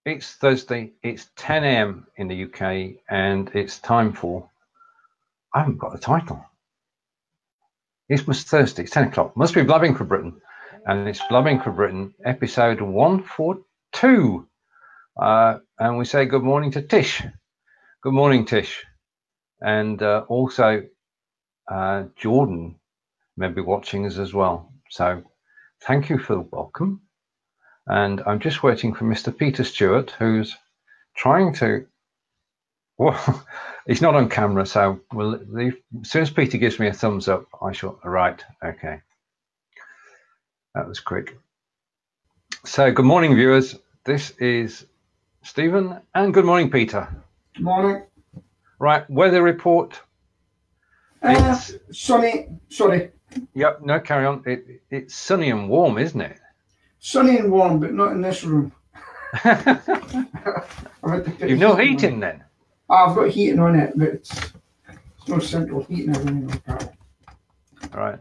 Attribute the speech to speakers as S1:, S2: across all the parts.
S1: It's Thursday, it's 10 a.m. in the UK, and it's time for, I haven't got the title. It's Thursday, it's 10 o'clock. Must be Blabbing for Britain. And it's Blabbing for Britain, episode 142. And we say good morning to Tish. Good morning, Tish. And also, Jordan may be watching us as well. So thank you for the welcome. And I'm just waiting for Mr. Peter Stewart, who's trying to, well, he's not on camera, so we'll leave. As soon as Peter gives me a thumbs up, I shall, right, okay. That was quick. So good morning, viewers. This is Stephen, and good morning, Peter.
S2: Good morning.
S1: Right, weather report.
S2: Sunny, sorry.
S1: Yep, no, carry on. It's sunny and warm, isn't it?
S2: Sunny and warm, but not in this room.
S1: You've no heating then?
S2: I've got heating on it, but it's no central heating or anything like that.
S1: Right.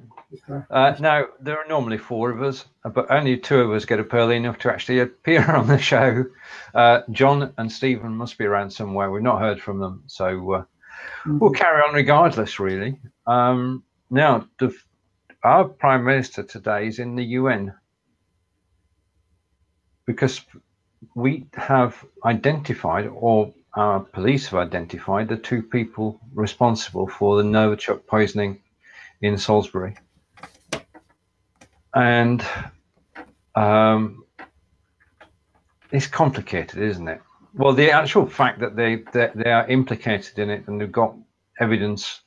S1: Now, there are normally 4 of us, but only 2 of us get up early enough to actually appear on the show. John and Stephen must be around somewhere. We've not heard from them, so we'll carry on regardless, really. Now, our Prime Minister today is in the UN because we have identified, or our police have identified, the 2 people responsible for the Novichok poisoning in Salisbury. And it's complicated, isn't it? Well, the actual fact that they are implicated in it, and they've got evidence,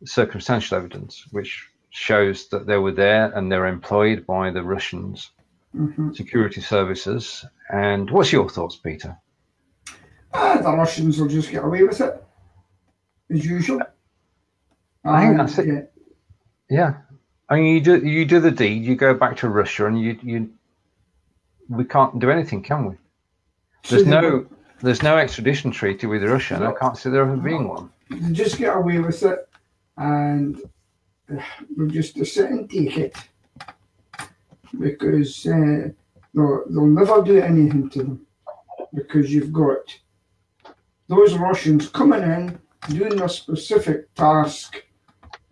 S1: circumstantial evidence, which shows that they were there and they're employed by the Russians security services. And what's your thoughts, Peter?
S2: The Russians will just get away with it, as usual.
S1: I think that's it. Yeah. I mean, you do the deed, you go back to Russia, and we can't do anything, can we? There's no extradition treaty with Russia, and I can't see there ever being one.
S2: They just get away with it, and we'll just sit and take it, because they'll never do anything to them, because you've got those Russians coming in, doing their specific task,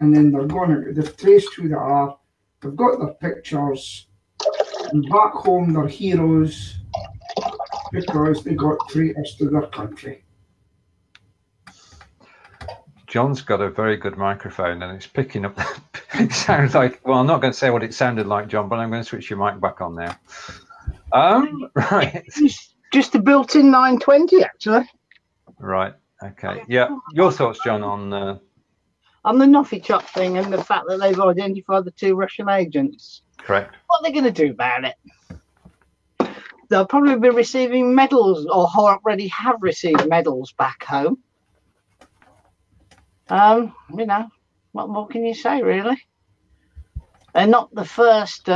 S2: and then they've traced who they are, they've got their pictures, and back home they're heroes because they got traitors to their country.
S1: John's got a very good microphone and it's picking up. It sounds like, well, I'm not going to say what it sounded like, John, but I'm going to switch your mic back on now. Right.
S3: It's just a built-in 920, actually.
S1: Right. Okay. Yeah. Your thoughts, John, on the
S3: Novichok thing and the fact that they've identified the 2 Russian agents.
S1: Correct.
S3: What are they going to do about it? They'll probably be receiving medals, or already have received medals back home. You know, what more can you say, really? They're not the first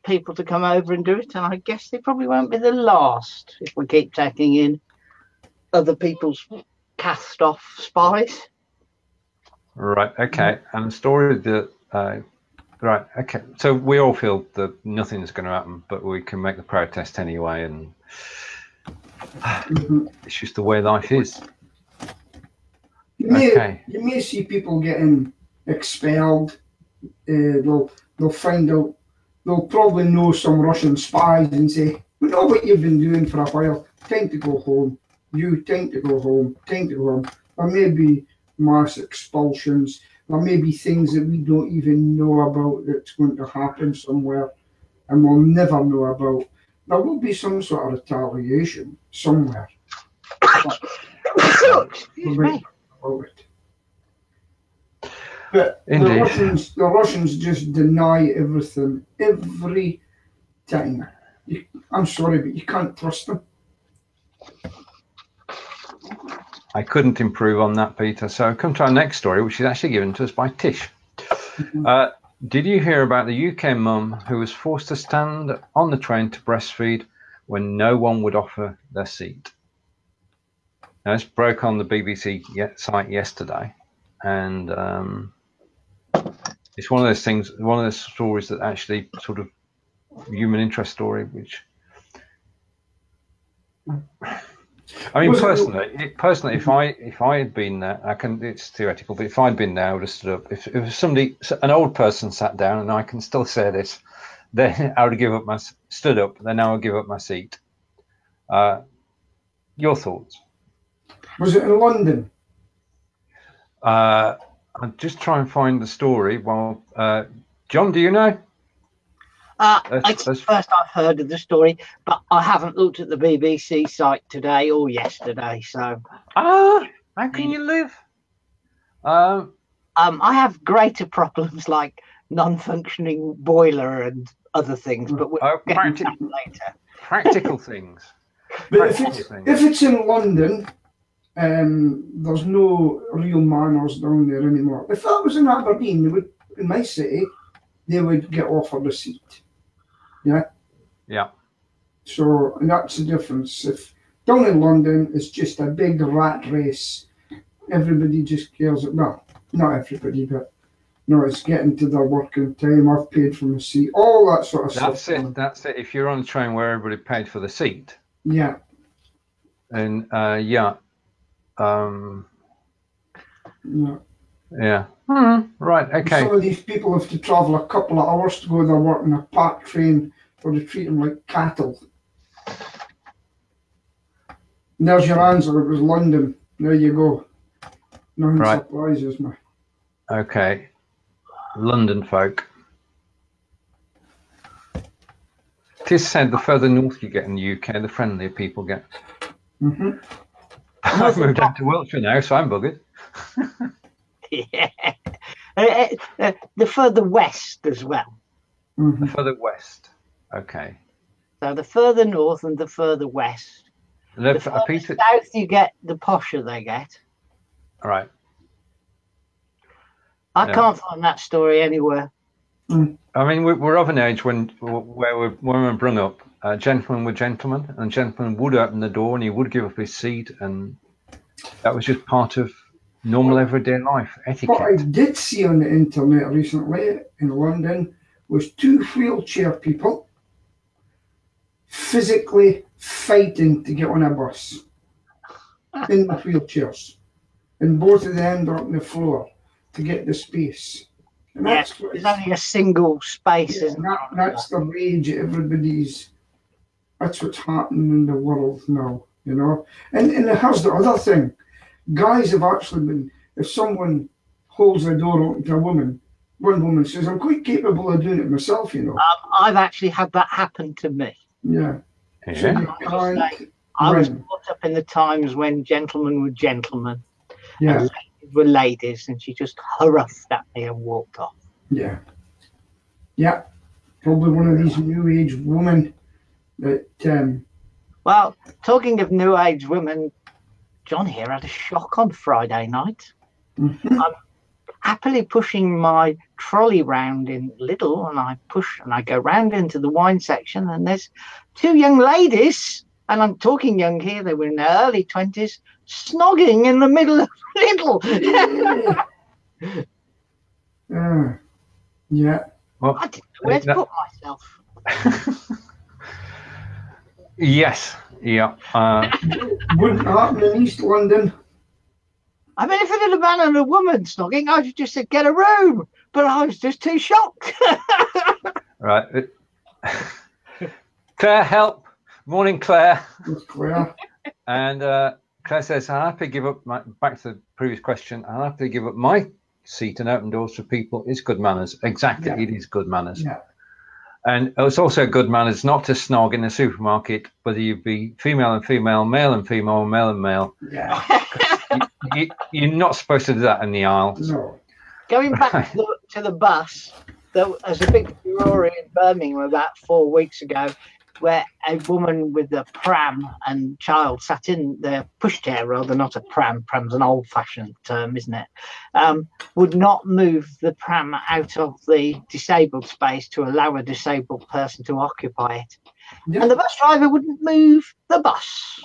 S3: people to come over and do it, and I guess they probably won't be the last if we keep taking in other people's cast-off spies.
S1: Right. Okay. And the story that right. Okay. So we all feel that nothing's going to happen, but we can make the protest anyway, and it's just the way life is.
S2: You may see people getting expelled. They'll find out. They'll probably know some Russian spies and say, "We know what you've been doing for a while. Time to go home. You time to go home. Time to go home." There may be mass expulsions. There may be things that we don't even know about that's going to happen somewhere, and we'll never know about. There will be some sort of retaliation somewhere.
S3: Excuse me.
S2: But the Russians just deny everything every time. I'm sorry, but you can't trust them.
S1: I couldn't improve on that, Peter. So come to our next story, which is actually given to us by Tish. Did you hear about the UK mum who was forced to stand on the train to breastfeed when no one would offer their seat? Now, this broke on the BBC site yesterday, and it's one of those things, one of those stories that actually sort of human interest story, which I mean, personally, if I had been there, it's theoretical, but if I'd been there, I would have stood up. If somebody, an old person, sat down, and I can still say this, then I would have stood up. Then I would give up my seat. Your thoughts?
S2: Was it in London?
S1: I'll just try and find the story. Well, John, do you know?
S3: It's the first I've heard of the story, but I haven't looked at the BBC site today or yesterday. So,
S1: how can you live?
S3: I have greater problems like non-functioning boiler and other things, but we'll get into that later.
S1: Practical things.
S2: But if it's in London, there's no real manners down there anymore. If that was in Aberdeen, in my city, they would get offered a seat. Yeah. Yeah. So, and that's the difference. If down in London, it's just a big rat race. Everybody just cares. Well, not everybody, but it's getting to their working time. I've paid for my seat. All that sort of stuff.
S1: That's it. If you're on a train where everybody paid for the seat.
S2: Yeah.
S1: And yeah. Yeah. Right. Okay.
S2: Some of these people have to travel a couple of hours to go to their work in a packed train, or they treat them like cattle. And there's your answer. It was London. There you go. Nothing surprises me.
S1: Okay. London folk. Tish said the further north you get in the UK, the friendlier people get. I've moved down to Wiltshire now, so I'm buggered.
S3: Yeah. The further west as well.
S1: The further west. Okay.
S3: So the further north and the further west. The further south you get, the posher they get.
S1: All right.
S3: I can't find that story anywhere.
S1: I mean, we're of an age when we're brought up, gentlemen were gentlemen, and gentlemen would open the door and he would give up his seat, and that was just part of normal everyday life etiquette.
S2: What I did see on the internet recently in London was 2 wheelchair people physically fighting to get on a bus in the wheelchairs, and both of them are on the floor to get the space. And
S3: there's only a single space, isn't it?
S2: That's the rage everybody's. That's what's happening in the world now, And here's the other thing. Guys have actually been, if someone holds the door open to a woman, one woman says, I'm quite capable of doing it myself,
S3: I've actually had that happen to me.
S2: Yeah. So
S3: I was brought up in the times when gentlemen were gentlemen.
S2: Yeah.
S3: And ladies were ladies, and she just hurried at me and walked off.
S2: Yeah. Yeah. Probably one of these new age women that...
S3: Well, talking of new age women, John here had a shock on Friday night. I'm happily pushing my trolley round in Lidl, and I go round into the wine section, and there's 2 young ladies, and I'm talking young here, they were in their early 20s, snogging in the middle of Lidl.
S2: Yeah.
S1: Well,
S3: I didn't know where to put myself.
S1: Yes. Yeah.
S2: Wouldn't happen in East London.
S3: I mean, if it had a man and a woman snogging, I'd have just said, get a room. But I was just too shocked.
S1: Right. Claire, help. Morning, Claire.
S2: It's Claire.
S1: And Claire says, I'll have to give up back to the previous question, I'll have to give up my seat and open doors for people. It's good manners. Exactly. Yeah. It is good manners. Yeah. And it's also good manners not to snog in the supermarket, whether you be female and female, male and female, male and male.
S2: Yeah.
S1: You're not supposed to do that in the aisles.
S2: No.
S3: Going back to the bus, there was a big furore in Birmingham about 4 weeks ago, where a woman with a pram and child sat in the pushchair, rather, not a pram. Pram's an old-fashioned term, isn't it? Would not move the pram out of the disabled space to allow a disabled person to occupy it. Yep. And the bus driver wouldn't move the bus.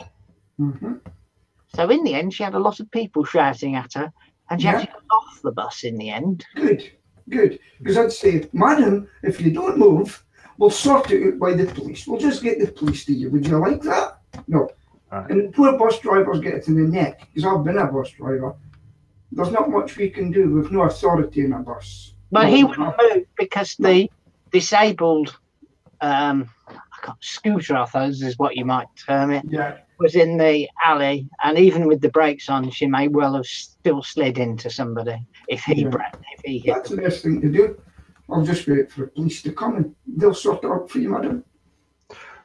S3: So in the end, she had a lot of people shouting at her, and she actually got off the bus in the end.
S2: Good. Because I'd say, madam, if you don't move, we'll sort it out by the police. We'll just get the police to you. Would you like that? No.
S1: Right.
S2: And poor bus drivers get it in the neck, because I've been a bus driver. There's not much we can do with no authority in a bus.
S3: But he wouldn't move because the disabled scooter, I suppose is what you might term it, was in the alley, and even with the brakes on, she may well have still slid into somebody if he hit.
S2: That's the best thing to do. I'll just wait for the police to come and they'll sort it out for you, madam.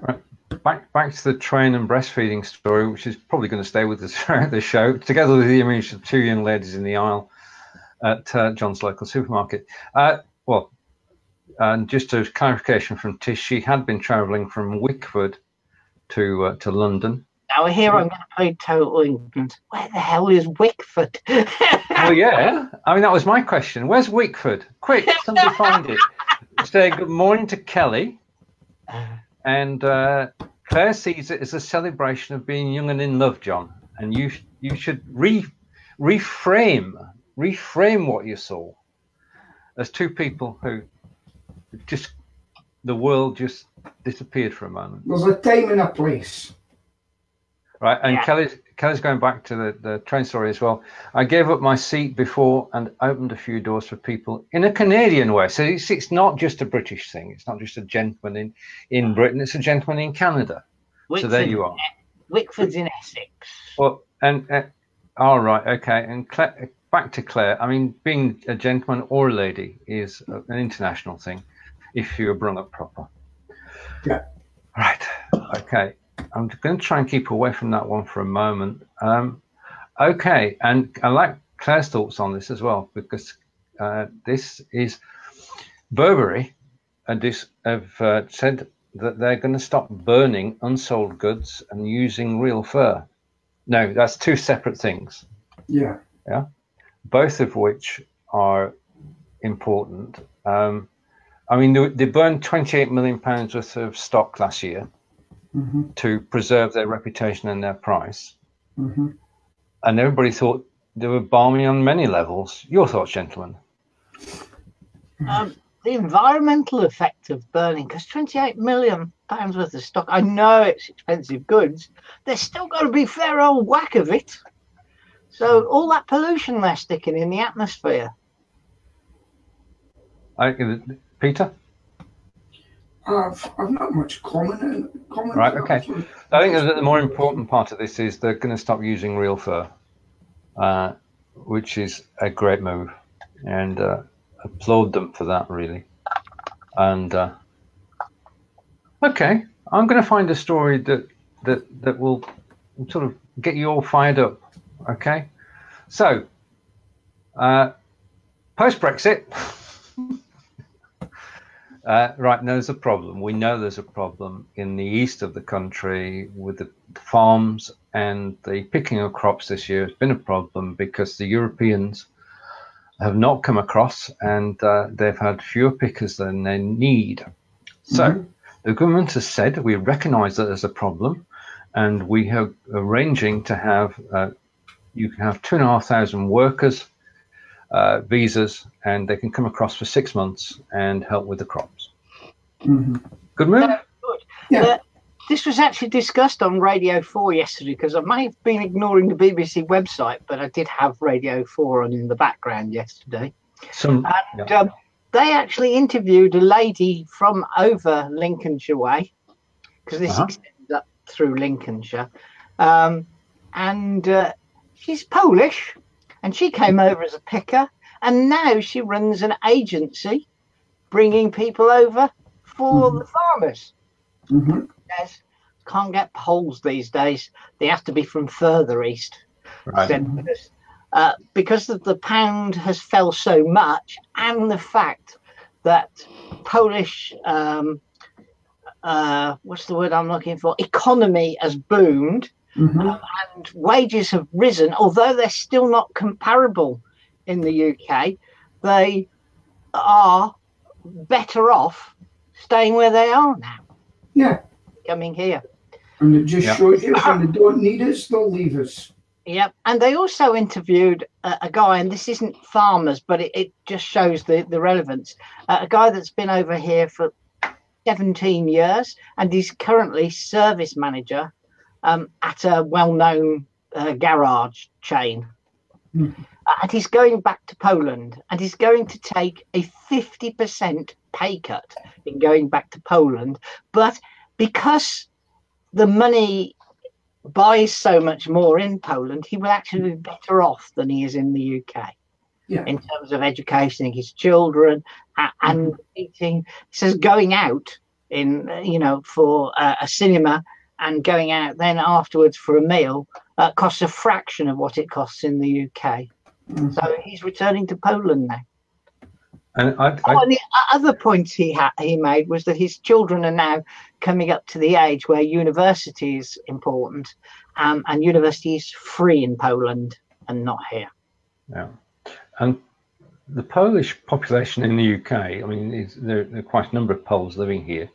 S1: Right. Back to the train and breastfeeding story, which is probably going to stay with us throughout the show, together with the image of 2 young ladies in the aisle at John's local supermarket. And just a clarification from Tish, she had been travelling from Wickford to London.
S3: Now here I'm going to play total England. Where the hell is Wickford?
S1: Well, yeah. I mean, that was my question. Where's Wickford? Quick, somebody find it. Say good morning to Kelly. And Claire sees it as a celebration of being young and in love, John. And you should reframe what you saw as two people who just, the world just disappeared for a moment.
S2: There's a time and a place.
S1: Right, and Kelly's going back to the train story as well. I gave up my seat before and opened a few doors for people in a Canadian way. So it's not just a British thing. It's not just a gentleman in Britain. It's a gentleman in Canada.
S3: Wickford,
S1: so there you are.
S3: Wickford's in Essex.
S1: Well, and all right, okay. And Claire, back to Claire. I mean, being a gentleman or a lady is an international thing if you're brought up proper.
S2: Yeah.
S1: Right, okay. I'm going to try and keep away from that one for a moment. Okay, and I like Claire's thoughts on this as well, because this is Burberry have said that they're going to stop burning unsold goods and using real fur. No, that's two separate things.
S2: Yeah.
S1: Yeah, both of which are important. I mean, they burned £28 million worth of stock last year. Mm-hmm. To preserve their reputation and their price. Mm-hmm. And everybody thought they were balmy on many levels. Your thoughts, gentlemen?
S3: The environmental effect of burning, because £28 million worth of stock, I know it's expensive goods, there's still got to be a fair old whack of it. So all that pollution they're sticking in the atmosphere.
S1: Peter?
S2: I've not much comment.
S1: Right, okay. I think that the more important part of this is they're going to stop using real fur, which is a great move, and applaud them for that, really. And okay, I'm going to find a story that will sort of get you all fired up. Okay, so post-Brexit. Right, there's a problem. We know there's a problem in the east of the country with the farms, and the picking of crops this year has been a problem because the Europeans have not come across, and they've had fewer pickers than they need. So the government has said, we recognise that there's a problem, and we are arranging to have, you can have 2,500 workers, visas, and they can come across for 6 months and help with the crops. Good move?
S3: Good. Yeah. This was actually discussed on Radio 4 yesterday, because I may have been ignoring the BBC website, but I did have Radio 4 on in the background yesterday. They actually interviewed a lady from over Lincolnshire way, because this extends up through Lincolnshire, and she's Polish. And she came over as a picker, and now she runs an agency bringing people over for the farmers. Yes, can't get Poles these days. They have to be from further east. Right. Because the pound has fell so much, and the fact that Polish, what's the word I'm looking for? Economy has boomed. And wages have risen, although they're still not comparable in the UK. They are better off staying where they are now.
S2: Yeah.
S3: Coming here.
S2: And it just shows you when they don't need us, they'll leave us.
S3: Yeah. And they also interviewed a guy, and this isn't farmers, but it just shows the relevance. A guy that's been over here for 17 years, and he's currently service manager at a well-known garage chain. And he's going back to Poland, and he's going to take a 50% pay cut in going back to Poland. But because the money buys so much more in Poland, he will actually be better off than he is in the UK. Yeah. In terms of educating his children and eating. He says going out in, for a cinema and going out then afterwards for a meal costs a fraction of what it costs in the UK. So he's returning to Poland now. And and the other point he made was that his children are now coming up to the age where university is important, and university is free in Poland and not here.
S1: Yeah. And the Polish population in the UK, I mean, there are quite a number of Poles living here.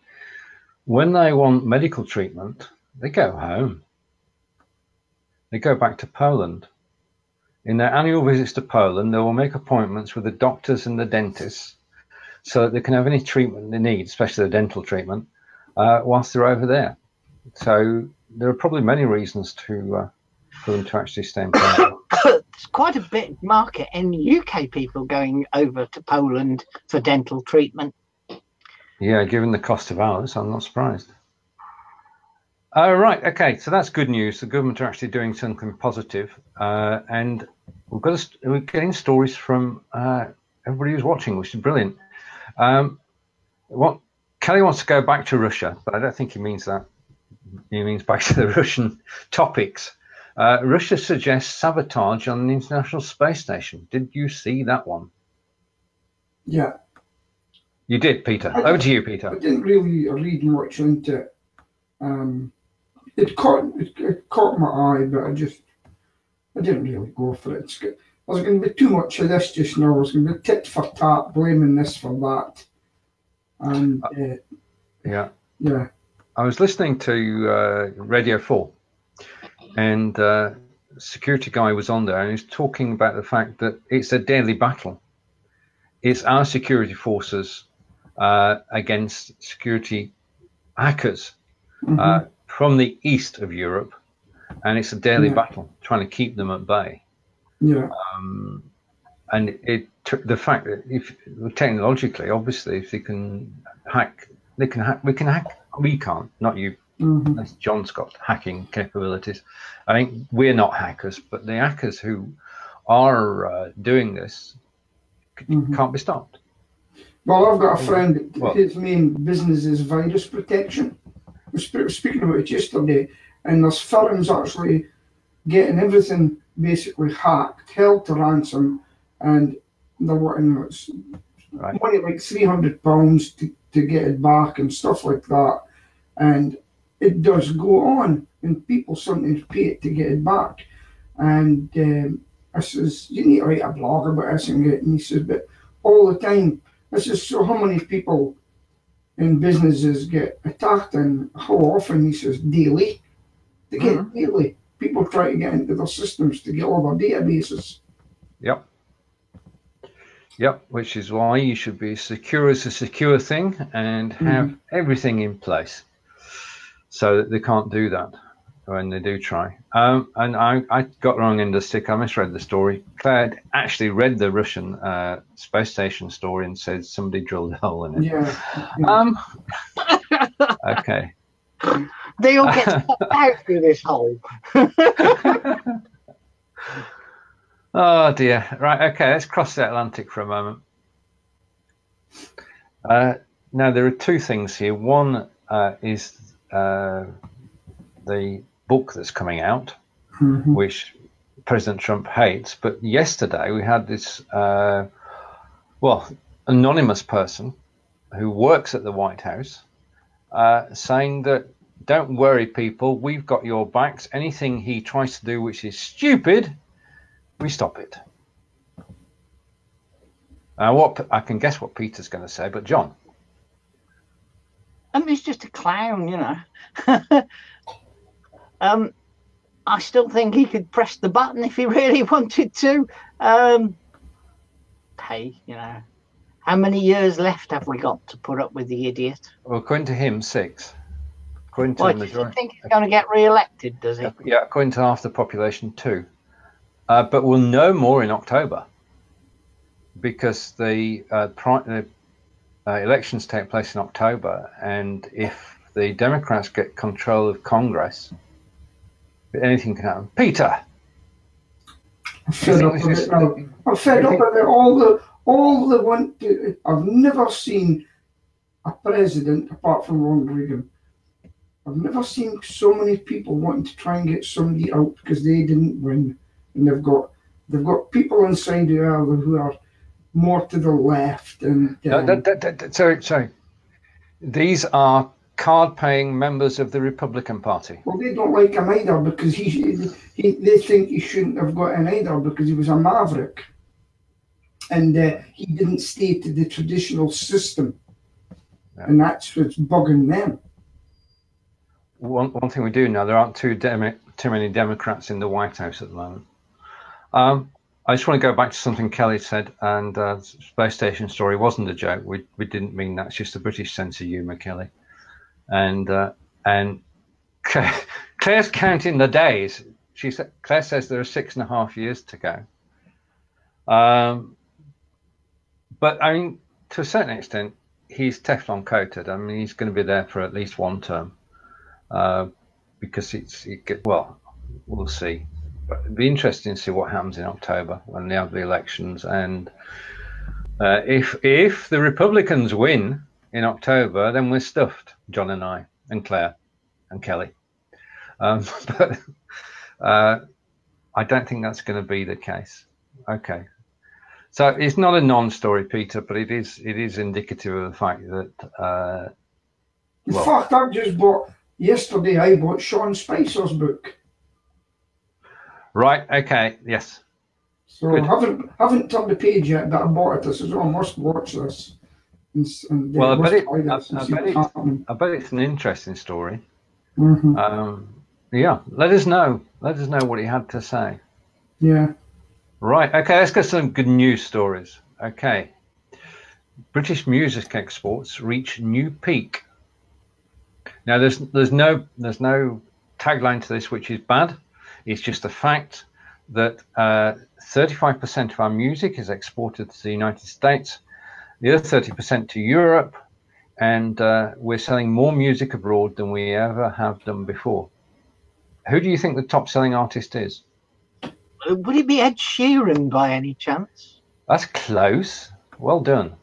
S1: When they want medical treatment, they go home. They go back to Poland. In their annual visits to Poland, they will make appointments with the doctors and the dentists so that they can have any treatment they need, especially the dental treatment, whilst they're over there. So there are probably many reasons for them to actually stay in Poland.
S3: It's quite a big market in UK people going over to Poland for dental treatment.
S1: Yeah, given the cost of ours, I'm not surprised. Right, okay, so that's good news. The government are actually doing something positive, and we're getting stories from everybody who's watching, which is brilliant. Kelly wants to go back to Russia, but I don't think he means that. He means back to the Russian topics. Russia suggests sabotage on the International Space Station. Did you see that one?
S2: Yeah.
S1: You did, Peter. Over to you, Peter.
S2: I didn't really read much into it. It caught my eye, but I didn't really go for it. There's going to be too much of this just now. There's going to be tit for tat, blaming this for that. And
S1: yeah.
S2: Yeah.
S1: I was listening to Radio 4, and security guy was on there, and he was talking about the fact that it's a daily battle. It's our security forces against security hackers from the east of Europe, and it's a daily battle trying to keep them at bay.
S2: Yeah.
S1: And the fact that if technologically, obviously, if they can hack, we can hack. We can't, not you. That's John's got hacking capabilities. I think we're not hackers, but the hackers who are doing this can't be stopped.
S2: Well, I've got a friend, his main business is virus protection. We were speaking about it yesterday, and there's firms actually getting everything basically hacked, held to ransom, and they're wanting money like £300 to get it back and stuff like that. And it does go on, and people sometimes pay it to get it back. And I says, you need to write a blog about this and get it. And he says, but all the time. I says, so how many people in businesses get attacked, and how often? He says, daily. They get daily. People try to get into their systems to get all their databases.
S1: Yep. Yep, which is why you should be as secure as a secure thing and have everything in place so that they can't do that when they do try. And I got the wrong end of the stick. I misread the story. Claire actually read the Russian space station story and said somebody drilled a hole in it.
S2: Yeah.
S1: Okay.
S3: They all get out through this hole.
S1: Oh dear. Right. Okay. Let's cross the Atlantic for a moment. Now there are two things here. One is the book that's coming out, which President Trump hates. But yesterday we had this, anonymous person who works at the White House saying that, don't worry, people, we've got your backs. Anything he tries to do which is stupid, we stop it. What I can guess what Peter's going to say, but John.
S3: He's just a clown, you know. I still think he could press the button if he really wanted to. Hey, you know, how many years left have we got to put up with the idiot?
S1: Well, according to him, 6. According to
S3: Why,
S1: the
S3: does he
S1: majority.
S3: think he's going to get re-elected, does he?
S1: Yeah, according to half the population too. But we'll know more in October because the elections take place in October, and if the Democrats get control of Congress, anything can happen. Peter,
S2: I'm fed up with it now. I'm fed up with it. All the want to. I've never seen a president apart from Ronald Reagan. I've never seen so many people wanting to try and get somebody out because they didn't win, and they've got people inside who are more to the left. And
S1: sorry, these are card-paying members of the Republican Party.
S2: Well, they don't like him either because they think he shouldn't have got in either because he was a maverick, and he didn't stay to the traditional system, and that's what's bugging them.
S1: One thing we do know, there aren't too many Democrats in the White House at the moment. I just want to go back to something Kelly said, and space station story wasn't a joke. We didn't mean that. It's just a British sense of humour, Kelly. And Claire's counting the days. Claire says there are 6.5 years to go. But I mean, to a certain extent, he's Teflon coated. I mean, he's going to be there for at least one term, because well, we'll see. But it'd be interesting to see what happens in October when they have the elections, and if the Republicans win in October, then we're stuffed, John and I, and Claire, and Kelly. But I don't think that's going to be the case. Okay, so it's not a non-story, Peter, but it is indicative of the fact that.
S2: In fact, I just bought yesterday. I bought Sean Spicer's book.
S1: Right. Okay. Yes.
S2: So
S1: good.
S2: I haven't turned the page yet, but I bought it. I said, "Oh, I must watch this." And
S1: well, I bet it's an interesting story.
S2: Mm-hmm.
S1: Yeah. Let us know. Let us know what he had to say.
S2: Yeah.
S1: Right. Okay. Let's get some good news stories. Okay. British music exports reach new peak. Now, there's no tagline to this, which is bad. It's just a fact that 35% of our music is exported to the United States, the other 30% to Europe, and we're selling more music abroad than we ever have done before. Who do you think the top-selling artist is?
S3: Would it be Ed Sheeran by any chance?
S1: That's close. Well done.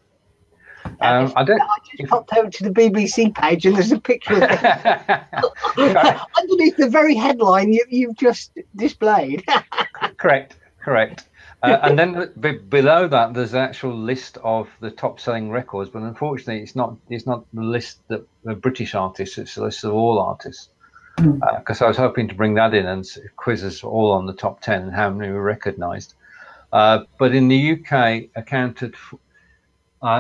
S3: I just popped over to the BBC page and there's a picture of it underneath the very headline you've just displayed. Correct.
S1: And then below that, there's an actual list of the top-selling records, but unfortunately, it's not the list that the British artists. It's a list of all artists. Because I was hoping to bring that in and quiz us all on the top 10 and how many were recognised. But in the UK,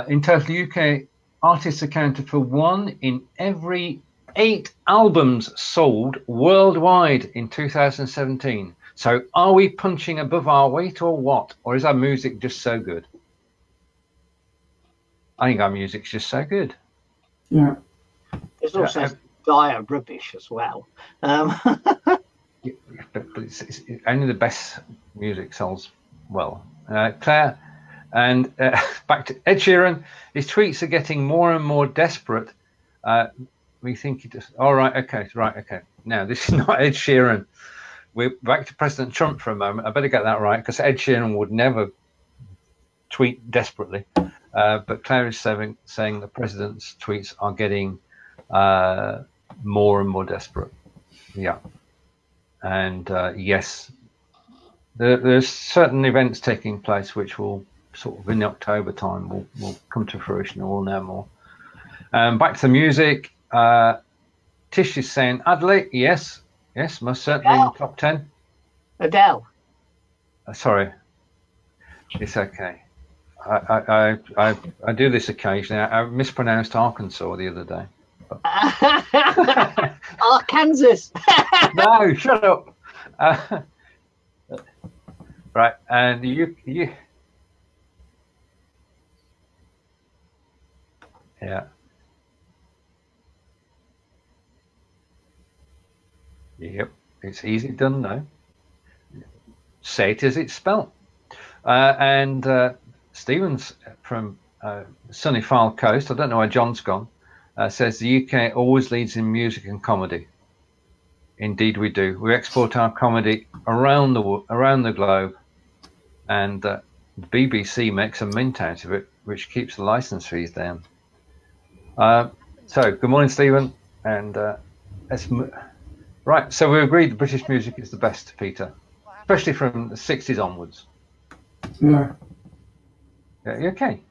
S1: in total, UK artists accounted for 1 in every 8 albums sold worldwide in 2017. So are we punching above our weight or what? Or is our music just so good? I think our music's just so good.
S2: Yeah.
S3: There's also dire rubbish as well.
S1: But it's only the best music sells well. Claire, and back to Ed Sheeran. His tweets are getting more and more desperate. We think he just. All right. Okay. Now this is not Ed Sheeran. We're back to President Trump for a moment. I better get that right because Ed Sheeran would never tweet desperately. But Claire is saying the president's tweets are getting more and more desperate. Yeah. And yes, there's certain events taking place which will sort of in October time will come to fruition and we'll know more. Back to the music. Tish is saying Adelaide, yes, most certainly in the top 10.
S3: Adele.
S1: Sorry, it's okay. I do this occasionally. I mispronounced Arkansas the other day.
S3: Arkansas.
S1: No, shut up. Right, and you. Yeah. Yep, it's easy done though. Say it as it's spelt. And Stephen's from sunny Fylde Coast. I don't know where John's gone. Says the UK always leads in music and comedy. Indeed, we do. We export our comedy around the globe, and the BBC makes a mint out of it, which keeps the license fees down. So, good morning, Stephen. And right. So we agreed the British music is the best, Peter, especially from the 60s onwards.
S2: Yeah.
S1: Yeah, you okay?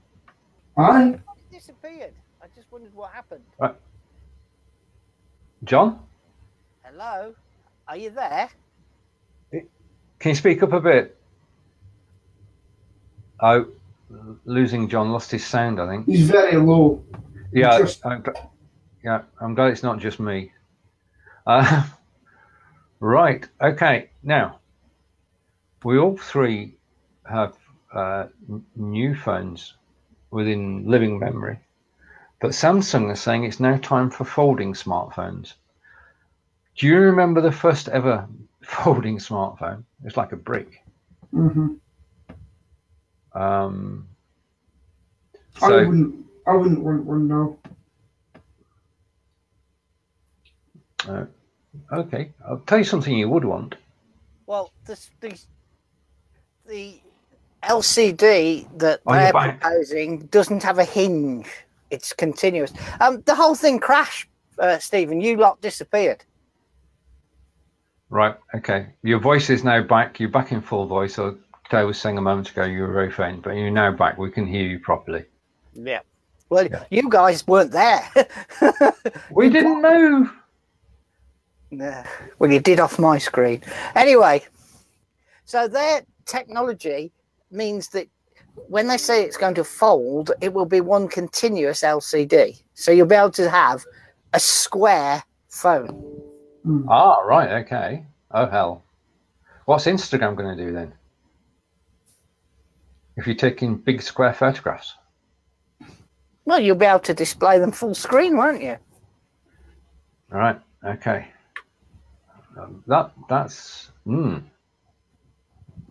S2: Aye.
S3: It disappeared. I just wondered what happened.
S1: Right. John?
S3: Hello? Are you there?
S1: Can you speak up a bit? Oh, losing John, lost his sound, I think.
S2: He's very low.
S1: Yeah,
S2: Just...
S1: I'm glad it's not just me. Right, okay. Now, we all three have new phones within living memory, but Samsung is saying it's now time for folding smartphones. Do you remember the first ever folding smartphone? It's like a brick.
S2: Mm-hmm.
S1: So,
S2: I wouldn't want one now.
S1: Okay, I'll tell you something you would want.
S3: Well, the LCD that they're proposing doesn't have a hinge. It's continuous. The whole thing crashed, Stephen. You lot disappeared.
S1: Right, okay. Your voice is now back. You're back in full voice. So I was saying a moment ago you were very faint, but you're now back. We can hear you properly.
S3: Yeah. Well, you guys weren't there.
S1: We didn't move.
S3: No. Well, you did off my screen. Anyway, so their technology means that when they say it's going to fold, it will be one continuous LCD. So you'll be able to have a square phone.
S1: Ah, right, okay. Oh, hell. What's Instagram going to do then? If you're taking big square photographs?
S3: Well, you'll be able to display them full screen, won't you?
S1: All right, okay. That's All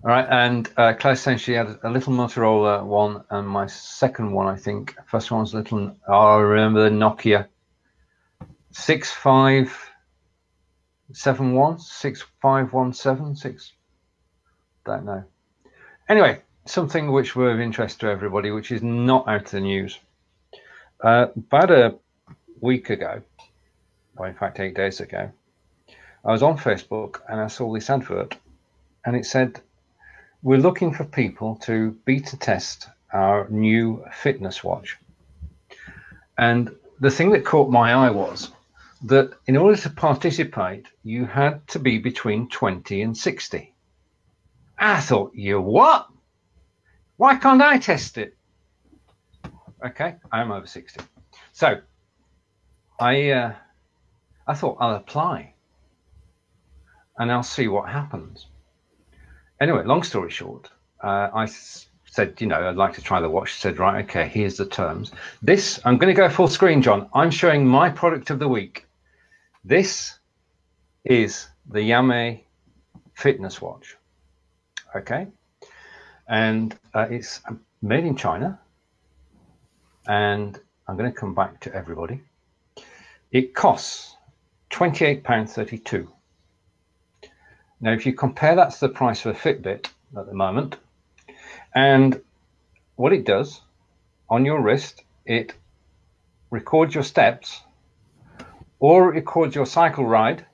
S1: right, and Claire saying she had a little Motorola one, and my second one, I think, first one's little. I remember the Nokia 6517. Don't know. Anyway, something which were of interest to everybody, which is not out of the news. About a week ago, or in fact 8 days ago, I was on Facebook and I saw this advert, and it said, we're looking for people to beta test our new fitness watch. And the thing that caught my eye was that in order to participate, you had to be between 20 and 60. I thought, you what? Why can't I test it? Okay, I'm over 60. So I thought I'll apply and I'll see what happens. Anyway, long story short, I said, I'd like to try the watch. She said, right, okay, here's the terms. This, I'm going to go full screen, John. I'm showing my product of the week. This is the Yamay fitness watch. Okay. And it's made in China. And I'm going to come back to everybody. It costs £28.32. Now, if you compare that to the price of a Fitbit at the moment, and what it does on your wrist, it records your steps or it records your cycle ride.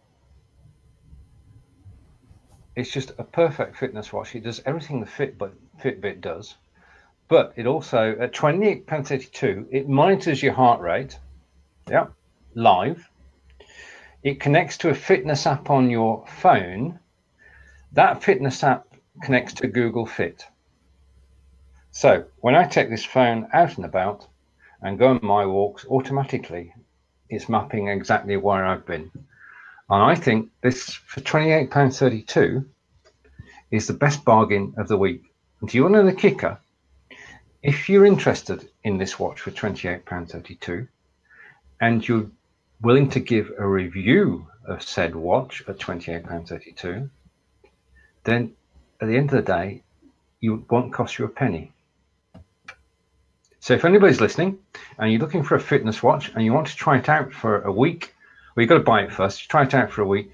S1: It's just a perfect fitness watch. It does everything the Fitbit does, but it also, at £28.32, it monitors your heart rate, live. It connects to a fitness app on your phone. That fitness app connects to Google Fit. So when I take this phone out and about and go on my walks, automatically it's mapping exactly where I've been. And I think this, for £28.32, is the best bargain of the week. And do you want to know the kicker? If you're interested in this watch for £28.32 and you're willing to give a review of said watch at £28.32, then at the end of the day, it won't cost you a penny. So if anybody's listening and you're looking for a fitness watch and you want to try it out for a week, well, you've got to buy it first, try it out for a week,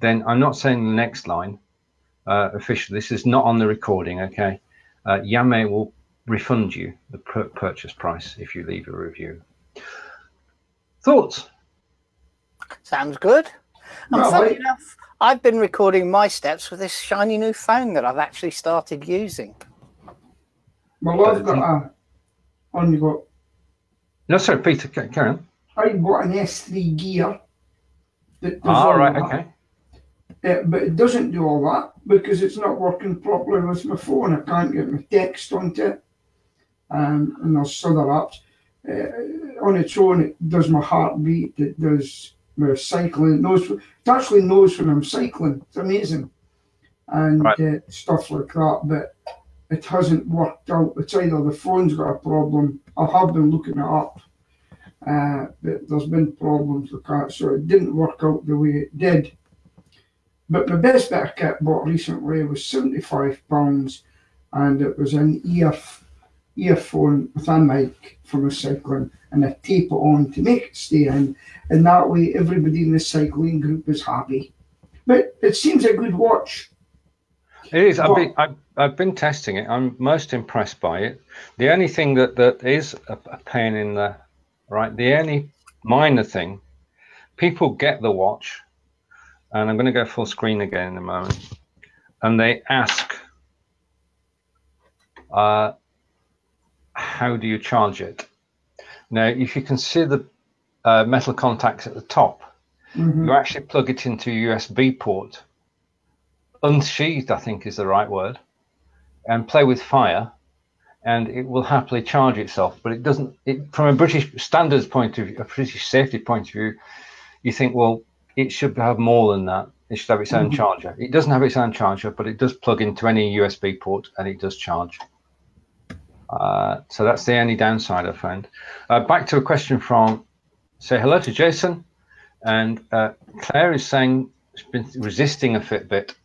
S1: then I'm not saying the next line officially, this is not on the recording, okay? Yamay will refund you the purchase price if you leave a review. Thoughts?
S3: Sounds good. And funny enough, I've been recording my steps with this shiny new phone that I've actually started using.
S2: Well, I've got
S1: No, sorry, Peter, carry on.
S2: I bought an S3 gear. That does
S1: okay.
S2: But it doesn't do all that because it's not working properly with my phone. I can't get my text onto it. And there's other apps. On its own, it does my heartbeat. It does my cycling. It actually knows when I'm cycling. It's amazing. And stuff like that. But it hasn't worked out. It's either the phone's got a problem. I have been looking it up. But there's been problems with that. So it didn't work out the way it did. But my best bit of kit bought recently was £75, and it was an earphone with a mic for my cycling, and I tape it on to make it stay in, and that way everybody in the cycling group is happy. But it seems a good watch.
S1: It is. I've been testing it. I'm most impressed by it. The only thing that is a pain in the the only minor thing, people get the watch. And I'm going to go full screen again in a moment. And they ask, how do you charge it? Now, if you can see the metal contacts at the top, you actually plug it into a USB port, unsheathed, I think is the right word, and play with fire, and it will happily charge itself. But it doesn't, from a British standards point of view, a British safety point of view, you think, well, it should have more than that. It should have its own charger. It doesn't have its own charger, but it does plug into any USB port and it does charge. So that's the only downside I found. Back to a question from, say hello to Jason. And Claire is saying she's been resisting a Fitbit.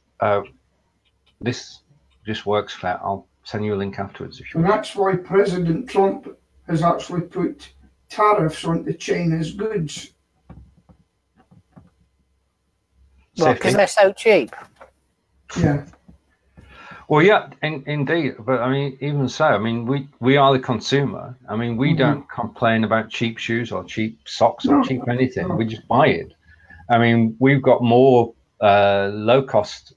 S1: This just works, Claire. I'll send you a link afterwards. If you want.
S2: That's why President Trump has actually put tariffs on the China's goods.
S3: Well, because they're so cheap.
S2: Yeah.
S1: Well, yeah, indeed. But I mean, even so, I mean, we are the consumer. I mean, we don't complain about cheap shoes or cheap socks or cheap anything. We just buy it. I mean, we've got more low-cost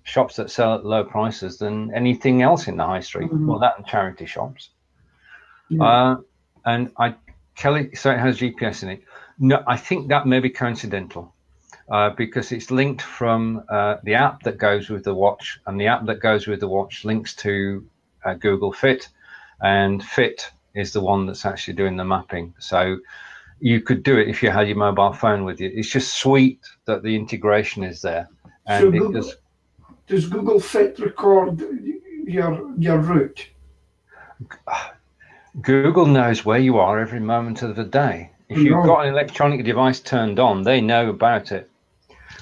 S1: shops that sell at low prices than anything else in the high street. Well, that and charity shops. And Kelly, so it has GPS in it. No, I think that may be coincidental. Because it's linked from the app that goes with the watch, and the app that goes with the watch links to Google Fit, and Fit is the one that's actually doing the mapping. So you could do it if you had your mobile phone with you. It's just sweet that the integration is there. And
S2: so does Google Fit record your route?
S1: Google knows where you are every moment of the day. If you've got an electronic device turned on, they know about it.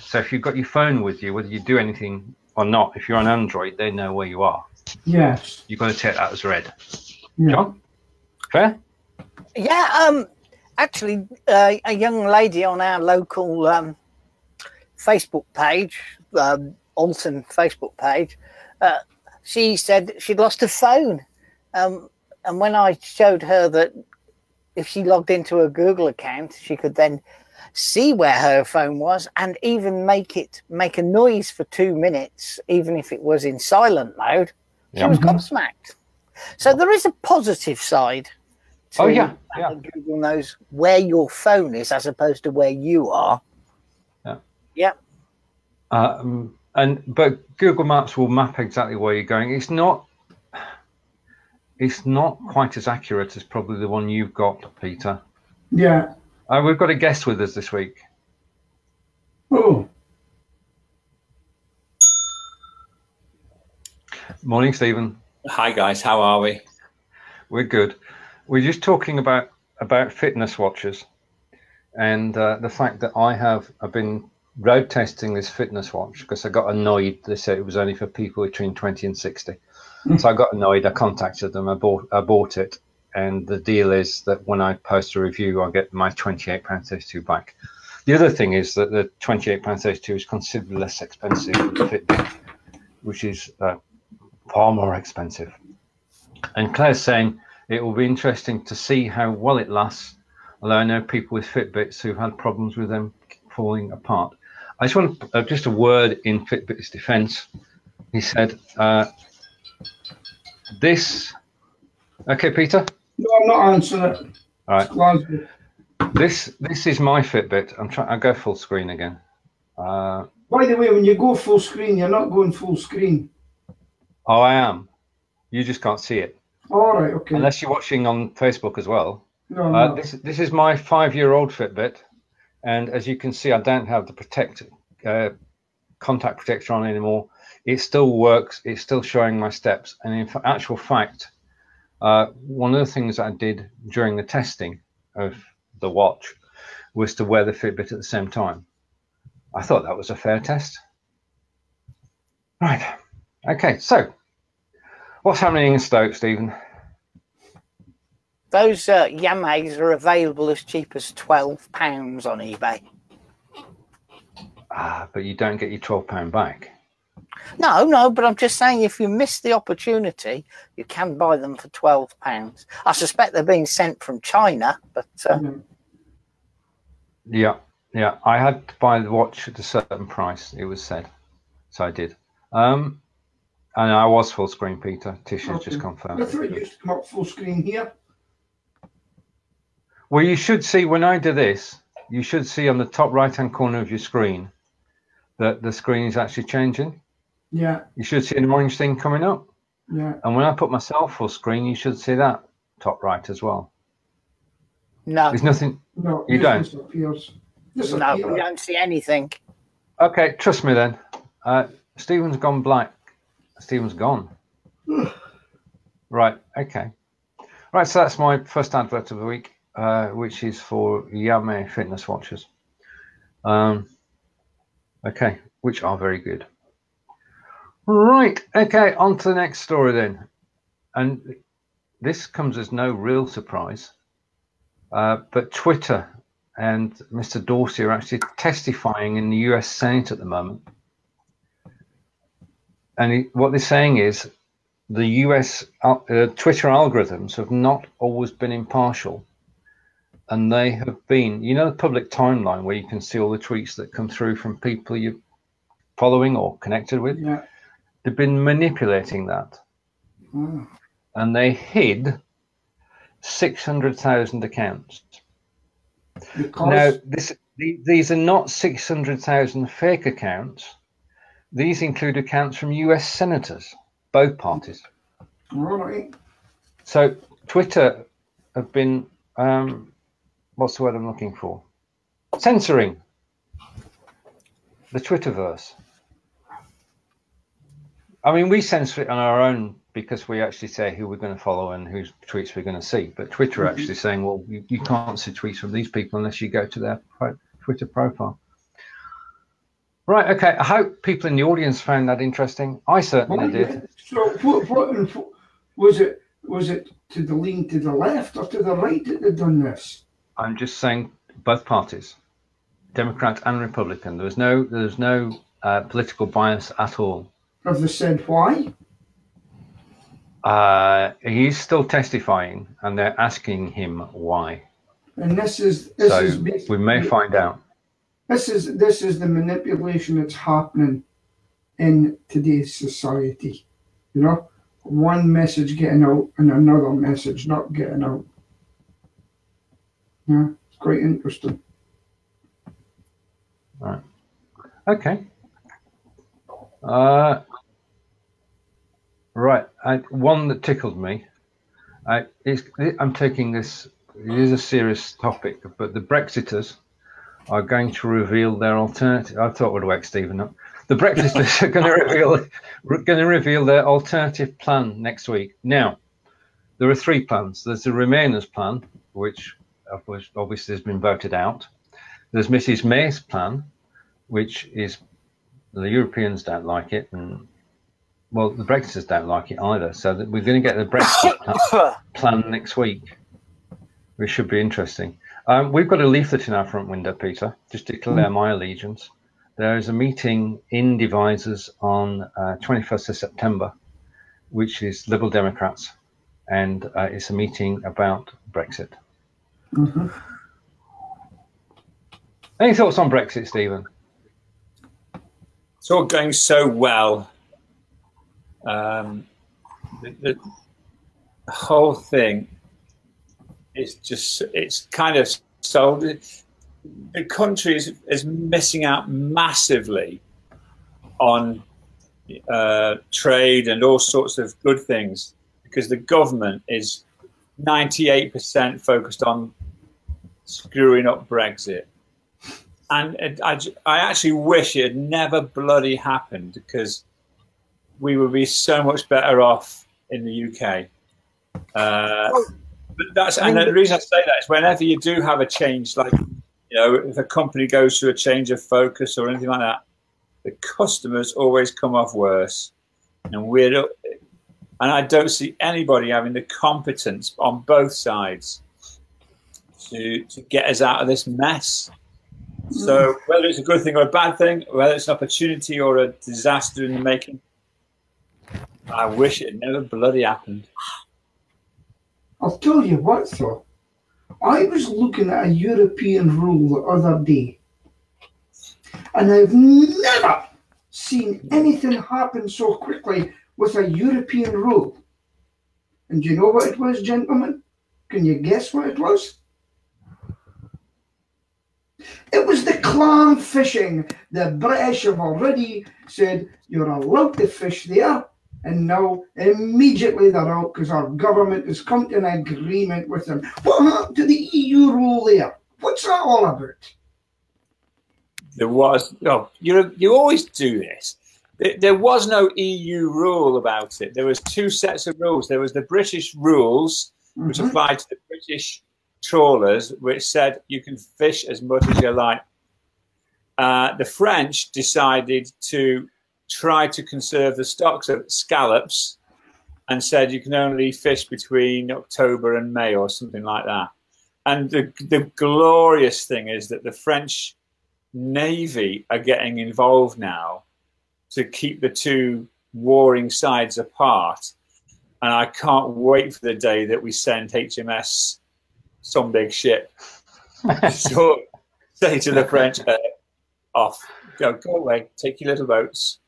S1: So if you've got your phone with you, whether you do anything or not, if you're on Android, they know where you are.
S2: Yes.
S1: You've got to take that as read.
S2: Yeah.
S1: John? Fair?
S3: Yeah, actually, a young lady on our local Facebook page, Alton Facebook page, she said she'd lost her phone. And when I showed her that if she logged into a Google account, she could then see where her phone was and even make a noise for 2 minutes, even if it was in silent mode. She was gobsmacked. So there is a positive side to Google knows where your phone is as opposed to where you are. Yeah.
S1: But Google Maps will map exactly where you're going. It's not quite as accurate as probably the one you've got, Peter.
S2: Yeah.
S1: We've got a guest with us this week.
S2: Oh.
S1: Morning, Stephen.
S4: Hi, guys. How are we?
S1: We're good. We're just talking about fitness watches and the fact that I've been road testing this fitness watch because I got annoyed. They said it was only for people between 20 and 60. So I got annoyed. I contacted them. I bought it. And the deal is that when I post a review, I'll get my £28.32 back. The other thing is that the £28.32 is considerably less expensive than the Fitbit, which is far more expensive. And Claire's saying it will be interesting to see how well it lasts, although I know people with Fitbits who've had problems with them falling apart. I just want to, just a word in Fitbit's defense. He said, okay, Peter?
S2: No, I'm not answering it.
S1: All right. This is my Fitbit. I'll go full screen again.
S2: By the way, when you go full screen, you're not going full screen.
S1: Oh, I am. You just can't see it.
S2: All right, okay.
S1: Unless you're watching on Facebook as well.
S2: No, no.
S1: This is my 5-year-old Fitbit, and as you can see, I don't have the contact protector on anymore. It still works. It's still showing my steps, and in actual fact, one of the things I did during the testing of the watch was to wear the Fitbit at the same time. I thought that was a fair test. Right. Okay, so what's happening in Stoke, Stephen?
S3: Those Yamays are available as cheap as £12 on eBay.
S1: But you don't get your £12 back.
S3: No, but I'm just saying if you miss the opportunity, you can buy them for £12. I suspect they're being sent from China, but...
S1: Yeah. I had to buy the watch at a certain price, it was said. So I did. And I was full screen, Peter. Tish has just confirmed.
S2: I thought it used to come up full screen here.
S1: Well, you should see, when I do this, you should see on the top right-hand corner of your screen that the screen is actually changing.
S2: Yeah.
S1: You should see an orange thing coming up.
S2: Yeah.
S1: And when I put myself full screen, you should see that top right as well.
S3: No.
S1: There's nothing.
S2: No,
S1: you don't.
S2: Disappears.
S3: No, we don't see anything.
S1: Okay, trust me then. Stephen's gone black. Stephen's gone. Right, okay. Right, so that's my first advert of the week, which is for Yamay fitness watches. Okay, which are very good. Right, okay, on to the next story then. And this comes as no real surprise, but Twitter and Mr. Dorsey are actually testifying in the US Senate at the moment. And what they're saying is the US Twitter algorithms have not always been impartial. And they have been, you know, the public timeline where you can see all the tweets that come through from people you're following or connected with.
S2: Yeah.
S1: They've been manipulating that.
S2: Oh.
S1: And they hid 600,000 accounts.
S2: Because...
S1: Now, these are not 600,000 fake accounts. These include accounts from US senators, both parties.
S2: All right.
S1: So Twitter have been, what's the word I'm looking for? Censoring the Twitterverse. I mean, we censor it on our own because we actually say who we're going to follow and whose tweets we're going to see. But Twitter are actually saying, well, you can't see tweets from these people unless you go to their Twitter profile. Right, okay. I hope people in the audience found that interesting. I certainly did.
S2: So what was it? Was it to the lean to the left or to the right that they've done this?
S1: I'm just saying both parties, Democrat and Republican. There's no political bias at all.
S2: Have they said why?
S1: He's still testifying, and they're asking him why.
S2: And this is
S1: we may find out.
S2: This is the manipulation that's happening in today's society. You know, one message getting out and another message not getting out. Yeah, it's quite interesting.
S1: Right. Okay. Right. One that tickled me. I'm taking this. It is a serious topic, but the Brexiteers are going to reveal their alternative. I thought we'd wake Stephen up. The Brexiteers are going to reveal their alternative plan next week. Now, there are three plans. There's the Remainers plan, which obviously has been voted out. There's Mrs May's plan, which is the Europeans don't like it, and well, the Brexiteers don't like it either. So that we're going to get the Brexit plan next week, which should be interesting. We've got a leaflet in our front window, Peter. Just declare my allegiance. There is a meeting in Devizes on 21st of September, which is Liberal Democrats, and it's a meeting about Brexit.
S2: Mm-hmm.
S1: Any thoughts on Brexit, Stephen?
S4: It's all going so well. The whole thing is just, it's kind of sold. The country is missing out massively on trade and all sorts of good things, because the government is 98% focused on screwing up Brexit. And I actually wish it had never bloody happened, because we would be so much better off in the UK. But the reason I say that is whenever you do have a change, like, you know, if a company goes through a change of focus or anything like that, the customers always come off worse. And I don't see anybody having the competence on both sides to get us out of this mess. So whether it's a good thing or a bad thing, whether it's an opportunity or a disaster in the making, I wish it never bloody happened.
S2: I'll tell you what, though. I was looking at a European rule the other day, and I've never seen anything happen so quickly with a European rule. And do you know what it was, gentlemen? Can you guess what it was? It was the clam fishing. The British have already said you're allowed to fish there, and now immediately they're out because our government has come to an agreement with them. What happened to the EU rule there? What's that all about?
S4: There was, you always do this. There was no EU rule about it. There was two sets of rules. There was the British rules, which applied to the British trawlers, which said you can fish as much as you like. The French decided to try to conserve the stocks of scallops and said you can only fish between October and May or something like that. And the glorious thing is that the French Navy are getting involved now to keep the two warring sides apart. And I can't wait for the day that we send HMS some big ship. So say to the French, off, go away, take your little boats.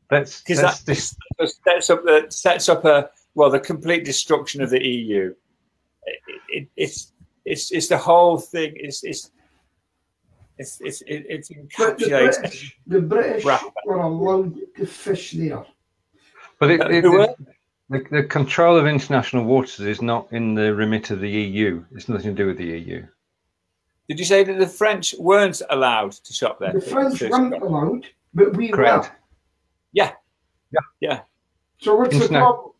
S4: Because that sets up the complete destruction of the EU. It's the whole thing. It's encapsulated.
S2: The British were allowed to fish there.
S1: But the control of international waters is not in the remit of the EU. It's nothing to do with the EU.
S4: Did you say that the French weren't allowed to shop there?
S2: The French weren't allowed, but we were.
S4: Yeah.
S2: So what's the problem?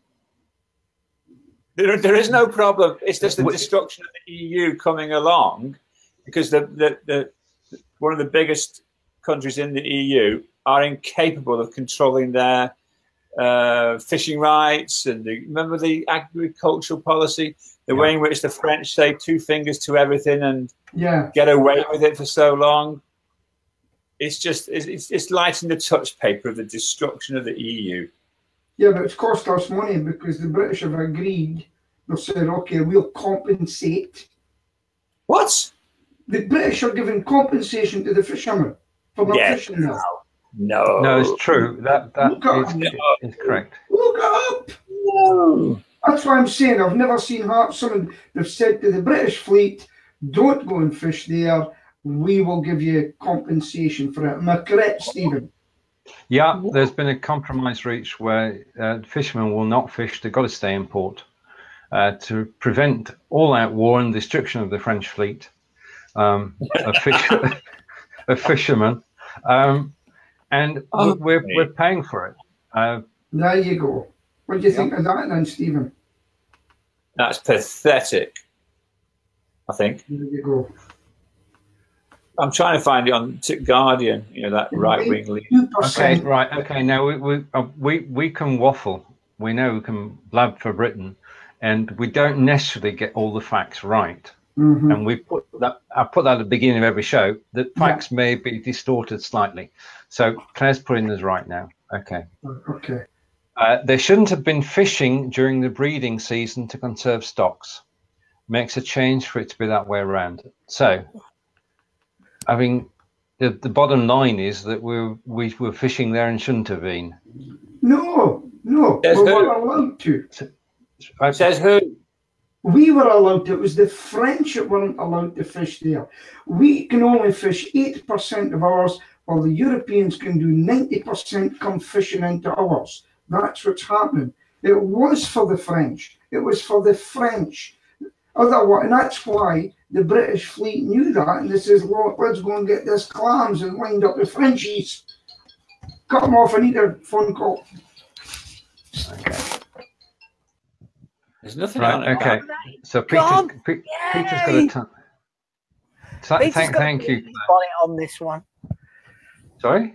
S4: There is no problem. It's just the destruction of the EU coming along, because one of the biggest countries in the EU are incapable of controlling their fishing rights. And remember the agricultural policy, the way in which the French say 2 fingers to everything and get away with it for so long. It's just it's lighting the touch paper of the destruction of the EU.
S2: Yeah, but it's cost us money because the British have agreed. They've said, okay, we'll compensate.
S4: What?
S2: The British are giving compensation to the fishermen for their fishing now.
S1: No, it's true. That is correct.
S2: Look it up.
S4: No.
S2: That's what I'm saying. I've never seen someone have said to the British fleet, don't go and fish there. We will give you compensation for it. Am I correct, Stephen?
S1: Yeah, there's been a compromise reached where fishermen will not fish. They've got to stay in port to prevent all-out war and destruction of the French fleet of fishermen. And we're paying for it.
S2: There you go. What do you think of that then, Stephen?
S4: That's pathetic, I think.
S2: There you go.
S4: I'm trying to find it on Guardian. You know, that right-wing lead.
S1: Okay, right. Okay, now we can waffle. We know we can blab for Britain, and we don't necessarily get all the facts right. And we put that. I put that at the beginning of every show. The facts may be distorted slightly. So Claire's putting this right now. Okay.
S2: Okay.
S1: They shouldn't have been fishing during the breeding season to conserve stocks. Makes a change for it to be that way around. So, I mean, the bottom line is that we were fishing there and shouldn't have been.
S2: No, we were allowed to.
S4: Says who?
S2: We were allowed to. It was the French that weren't allowed to fish there. We can only fish 8% of ours, while the Europeans can do 90% come fishing into ours. That's what's happening. It was for the French. It was for the French. Otherwise, and that's why the British fleet knew that, and they says, "Well, let's go and get this clams and wind up the Frenchies." Cut them off. I need a phone call.
S1: Okay.
S4: There's nothing
S1: right.
S4: on it.
S1: Okay. So Peter's got a ton. Thank you.
S3: On this one.
S1: Sorry?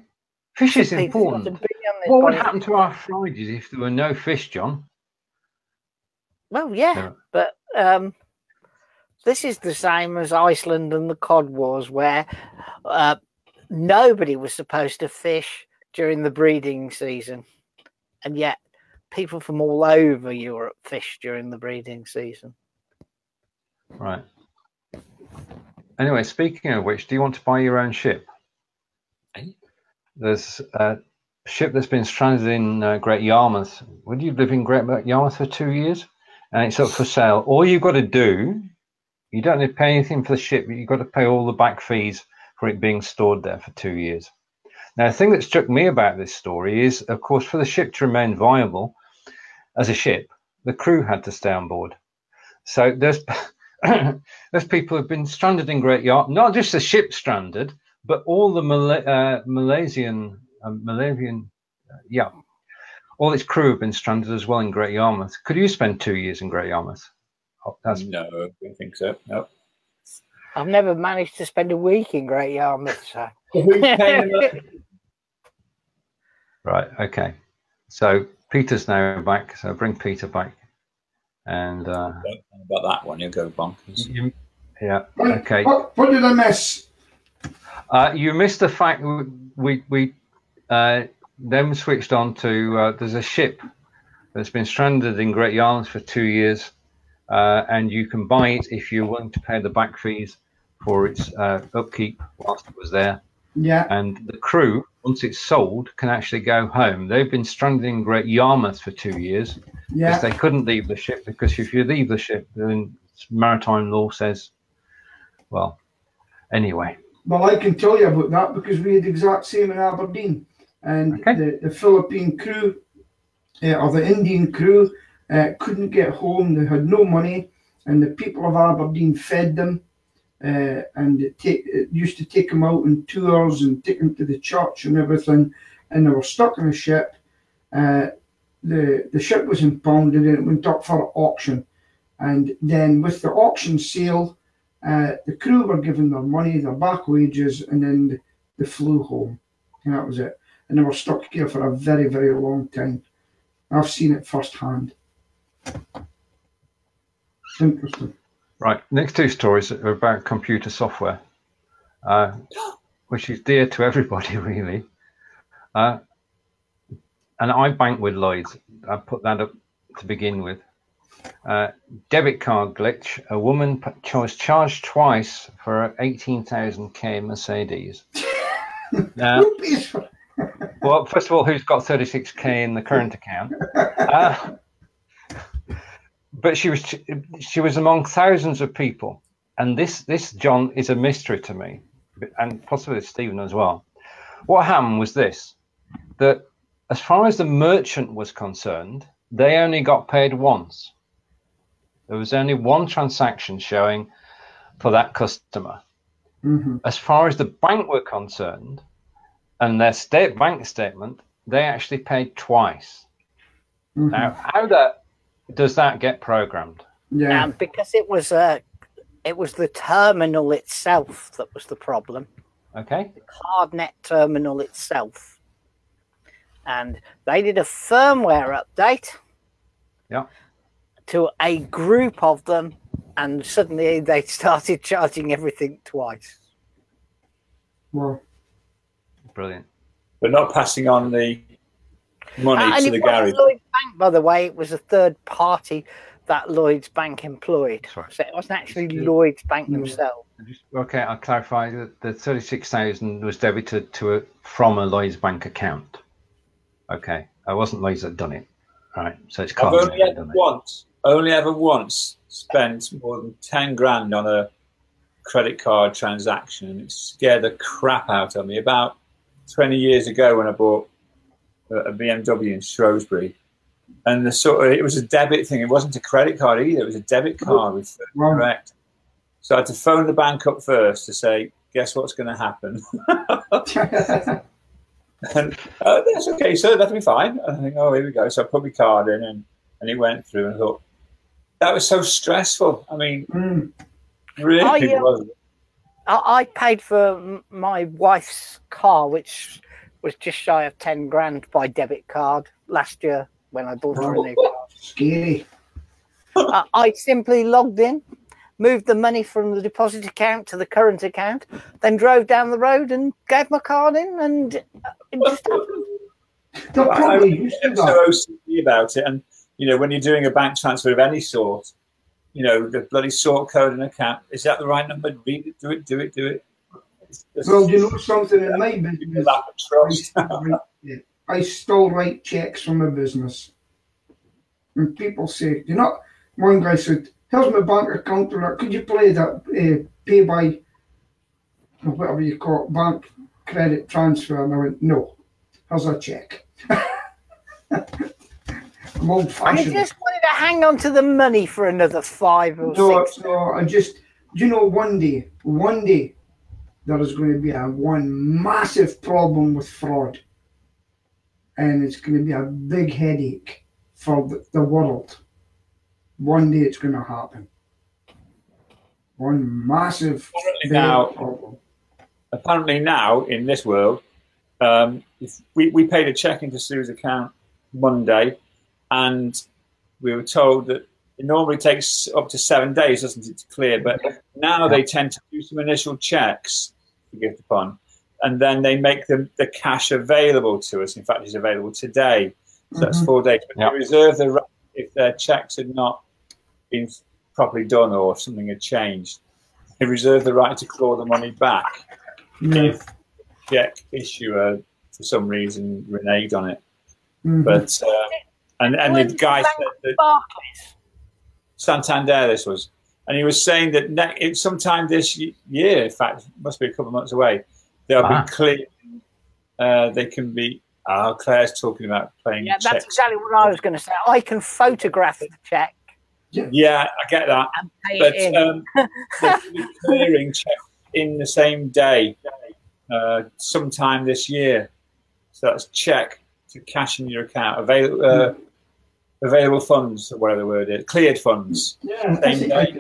S1: Fish is
S3: Peter's
S1: important. What would happen to our Fridays if there were no fish, John?
S3: Well, yeah, but this is the same as Iceland and the Cod Wars, where nobody was supposed to fish during the breeding season, and yet people from all over Europe fish during the breeding season.
S1: Right. Anyway, speaking of which, do you want to buy your own ship? There's a ship that's been stranded in Great Yarmouth. Would you live in Great Yarmouth for 2 years? And it's up for sale. All you've got to do, you don't need to pay anything for the ship, but you've got to pay all the back fees for it being stored there for 2 years. Now, the thing that struck me about this story is, of course, for the ship to remain viable as a ship, the crew had to stay on board. So there's people who've been stranded in Great Yarmouth, not just the ship stranded, but all the Malaviyan, all its crew have been stranded as well in Great Yarmouth. Could you spend 2 years in Great Yarmouth?
S4: No, I don't think so. No.
S3: I've never managed to spend a week in Great Yarmouth. So.
S1: Right. Okay. So Peter's now back. So bring Peter back. And
S4: about that one, you'll go bonkers.
S1: Yeah. Okay.
S2: What did I miss?
S1: You missed the fact we then switched on to there's a ship that's been stranded in Great Yarmouth for 2 years, and you can buy it if you're willing to pay the back fees for its upkeep whilst it was there.
S2: Yeah.
S1: And the crew, once it's sold, can actually go home. They've been stranded in Great Yarmouth for 2 years because they couldn't leave the ship, because if you leave the ship, then maritime law says, well, anyway.
S2: Well, I can tell you about that because we had the exact same in Aberdeen. And the Philippine crew, or the Indian crew, couldn't get home. They had no money, and the people of Aberdeen fed them, and it used to take them out on tours and take them to the church and everything. And they were stuck in a ship. The ship was impounded and it went up for auction. And then with the auction sale, the crew were given their money, their back wages, and then they flew home. And that was it. And they were stuck here for a very, very long time. I've seen it firsthand. Interesting.
S1: Right. Next two stories are about computer software, which is dear to everybody, really. And I bank with Lloyds. I put that up to begin with. Debit card glitch. A woman was charged twice for an 18,000k Mercedes. Well, first of all, who's got 36k in the current account? But she was among thousands of people, and this John is a mystery to me, and possibly Stephen as well. What happened was this: that as far as the merchant was concerned, they only got paid once. There was only one transaction showing for that customer.
S2: Mm-hmm.
S1: As far as the bank were concerned, and their bank statement, they actually paid twice. Mm-hmm. Now, how does that get programmed?
S2: Yeah,
S3: because it was a It was the terminal itself that was the problem.
S1: Okay.
S3: The CardNet terminal itself. And they did a firmware update.
S1: Yeah.
S3: To a group of them, and suddenly they started charging everything twice.
S2: Well,
S1: brilliant.
S4: But not passing on the money to the garage.
S3: Lloyds Bank, by the way, it was a third party that Lloyds Bank employed.
S1: Sorry.
S3: So it wasn't actually Lloyds Bank themselves.
S1: Okay, I'll clarify that the 36,000 was debited from a Lloyds Bank account. Okay, it wasn't Lloyds that done it. Right, so it's
S4: I've only ever once spent more than 10 grand on a credit card transaction, and it scared the crap out of me. About 20 years ago, when I bought a BMW in Shrewsbury, and it was a debit thing. It wasn't a credit card either. It was a debit card with correct. So I had to phone the bank up first to say, "Guess what's going to happen?" And that's okay, sir. That'll be fine. And I think, oh, here we go. So I put my card in, and it went through. And I thought that was so stressful. I mean, really, wasn't it?
S3: I paid for my wife's car, which was just shy of 10 grand by debit card last year when I bought her a new car.
S2: Scary.
S3: I simply logged in, moved the money from the deposit account to the current account, then drove down the road and gave my card in, and it just happened.
S4: I'm so OCD about it, and when you're doing a bank transfer of any sort, the bloody sort code and account, is that the right number? Read it, do it.
S2: Well, you know something in my business? I still write checks from my business. And people say, one guy said, "Here's my bank account, could you play that pay by, whatever you call it, bank credit transfer?" And I went, "No, here's a check." I'm old fashioned.
S3: I just wanted to hang on to the money for another 5 or 6.
S2: No, I just, one day, there is going to be one massive problem with fraud. And it's going to be a big headache for the world. One day it's going to happen. One massive problem.
S4: Apparently now, in this world, if we paid a check into Sue's account Monday, and we were told that it normally takes up to 7 days, doesn't it, to clear? But now they tend to do some initial checks, forgive upon, and then they make the cash available to us. In fact, it's available today. So that's 4 days. But they reserve the right, if their checks had not been properly done or if something had changed, they reserve the right to claw the money back if the check issuer, for some reason, reneged on it. But and the guy said that
S3: Barclays.
S4: Santander, this was, and he was saying that sometime this year, in fact, it must be a couple of months away, they'll be clear. They can be. Claire's talking about playing.
S3: Yeah,
S4: checks.
S3: That's exactly what I was going to say. I can photograph the check.
S4: Yeah, I get that.
S3: And pay
S4: but
S3: it in.
S4: they're clearing check in the same day, sometime this year. So that's check to cash in your account, available funds, or whatever the word is, cleared funds.
S2: Yeah,
S4: same day.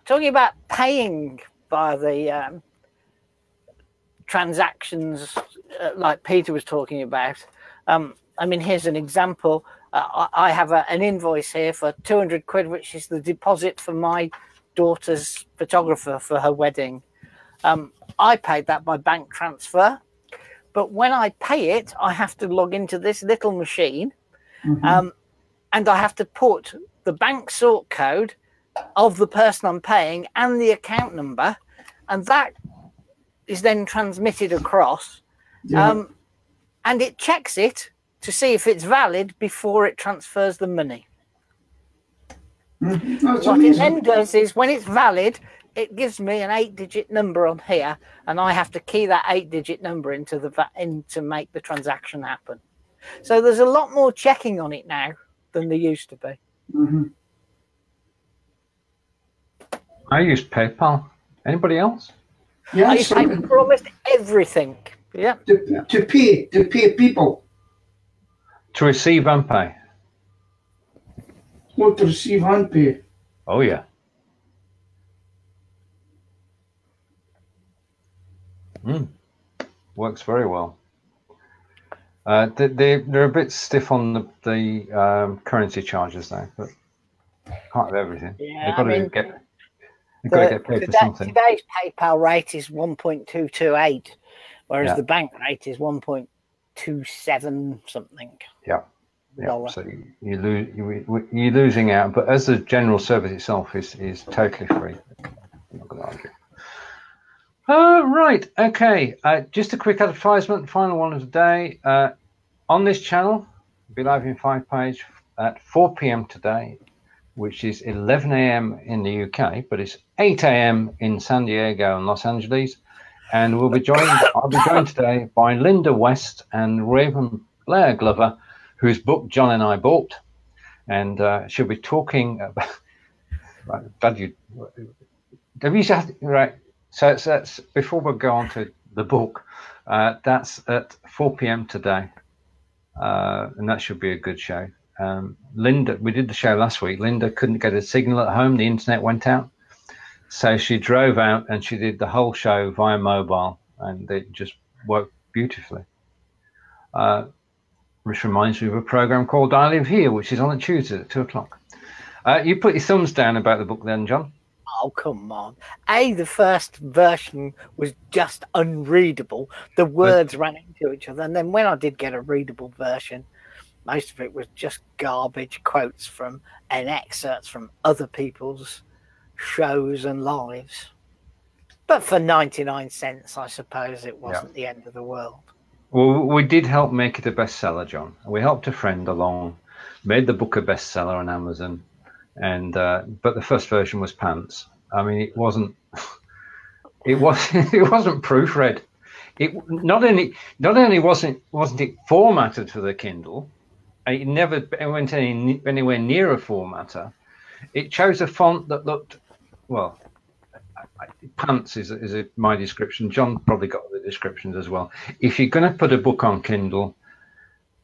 S3: Talking about paying by the transactions, like Peter was talking about. I mean, here's an example. I have an invoice here for 200 quid, which is the deposit for my daughter's photographer for her wedding. I paid that by bank transfer, but when I pay it, I have to log into this little machine, and I have to put the bank sort code of the person I'm paying and the account number, and that is then transmitted across, and it checks it to see if it's valid before it transfers the money. What it then does is, when it's valid, it gives me an 8-digit number on here, and I have to key that 8-digit number into to make the transaction happen. So there's a lot more checking on it now than there used to be.
S1: I use PayPal. Anybody else?
S2: Yeah,
S3: I use PayPal for almost everything. Yeah.
S2: To pay people.
S1: To receive and pay.
S2: Both to receive and pay.
S1: Oh yeah. Works very well. They're a bit stiff on the currency charges though, but can't have everything.
S3: Yeah,
S1: They've got to get paid for something.
S3: Today's PayPal rate is 1.228, whereas the bank rate is 1.27 something.
S1: Yeah. Yeah. So you're losing out, but as the general service itself is totally free. I'm not going to argue. Right, okay. Just a quick advertisement, final one of the day. On this channel, BeLive in 5 page at 4 p.m. today, which is 11 a.m. in the UK, but it's 8 a.m. in San Diego and Los Angeles. And I'll be joined today by Linda West and Raven Blair Glover, whose book John and I bought. And she'll be talking about... Right. So that's before we go on to the book, that's at 4 p.m. today, and that should be a good show. Linda, we did the show last week. Linda couldn't get a signal at home. The internet went out. So she drove out and she did the whole show via mobile, and it just worked beautifully. Which reminds me of a program called I Live Here, which is on a Tuesday at 2 o'clock. You put your thumbs down about the book then, John?
S3: Oh, come on. The first version was just unreadable. The words ran into each other. And then when I did get a readable version, most of it was just garbage quotes from and excerpts from other people's shows and lives. But for 99 cents, I suppose it wasn't the end of the world.
S1: Well, we did help make it a bestseller, John. We helped a friend along, made the book a bestseller on Amazon. And but the first version was pants. I mean, it wasn't proofread. It not only wasn't it formatted for the Kindle, it never went anywhere near a formatter. It chose a font that looked, well, pants is my description. John probably got the descriptions as well. If you're going to put a book on Kindle,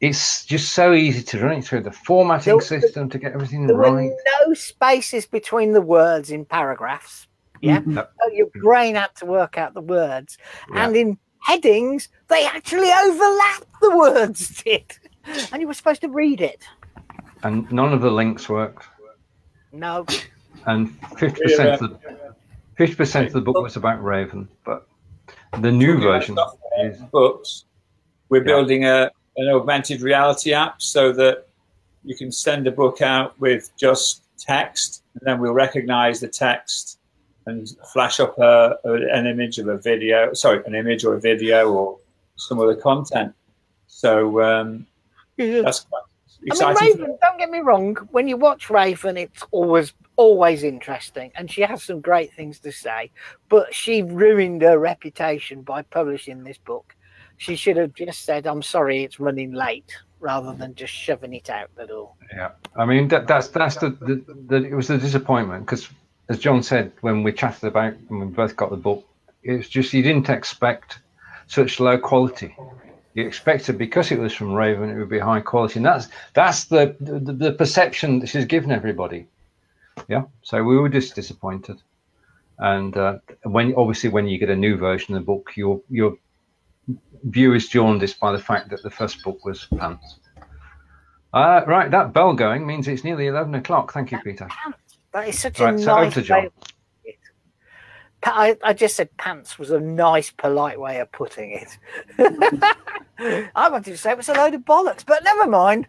S1: it's just so easy to run it through the formatting system to get everything right.
S3: There were no spaces between the words in paragraphs. Yeah, so your brain had to work out the words, and in headings they actually overlapped. The words did, and you were supposed to read it.
S1: And none of the links worked.
S3: No.
S1: And 50% of the book was about Raven, but the new version is
S4: books. We're building an augmented reality app so that you can send a book out with just text, and then we'll recognize the text and flash up an image of a video, an image or a video or some other content. So that's quite exciting.
S3: I mean, Raven, don't get me wrong, when you watch Raven, it's always interesting, and she has some great things to say, but she ruined her reputation by publishing this book. She should have just said, I'm sorry, it's running late, rather than just shoving it out the door.
S1: Yeah, I mean, it was the disappointment, because as John said, when we chatted about, and we both got the book, it's just, you didn't expect such low quality. You expected, because it was from Raven, it would be high quality, and that's the perception that she's given everybody. Yeah, so we were just disappointed. And when you get a new version of the book, your view is jaundiced by the fact that the first book was pants. Right, that bell going means it's nearly 11 o'clock. Thank you, Peter.
S3: That is such a nice way. I just said pants was a nice, polite way of putting it. I wanted to say it was a load of bollocks, but never mind.